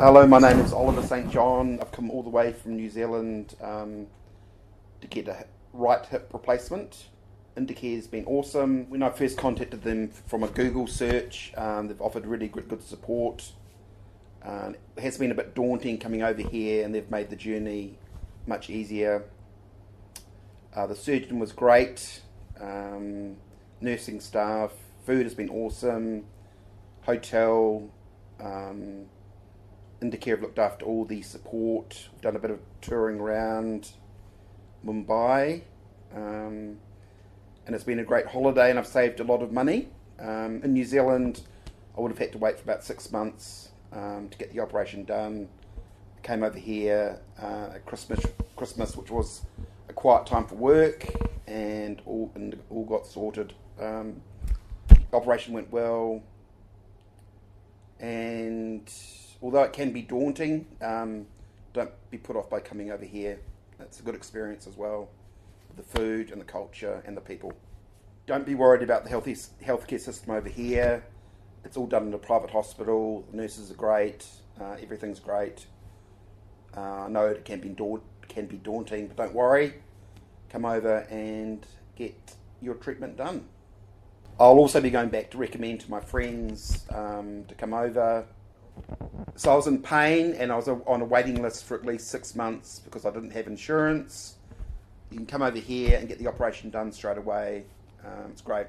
Hello, my name is Oliver St. John. I've come all the way from New Zealand to get a right hip replacement. IndiCure has been awesome. When I first contacted them from a Google search, they've offered really good support. It has been a bit daunting coming over here, and they've made the journey much easier. The surgeon was great, nursing staff, food has been awesome, hotel, IndiCure have looked after all the support. We've done a bit of touring around Mumbai, and it's been a great holiday, and I've saved a lot of money. In New Zealand, I would have had to wait for about 6 months to get the operation done. I came over here at Christmas, which was a quiet time for work, and all got sorted. The operation went well, and although it can be daunting, don't be put off by coming over here. It's a good experience as well, with the food and the culture and the people. Don't be worried about the healthcare system over here. It's all done in a private hospital. The nurses are great. Everything's great. I know it can be daunting, but don't worry. Come over and get your treatment done. I'll also be going back to recommend to my friends to come over. So I was in pain, and I was on a waiting list for at least 6 months because I didn't have insurance. You can come over here and get the operation done straight away. It's great.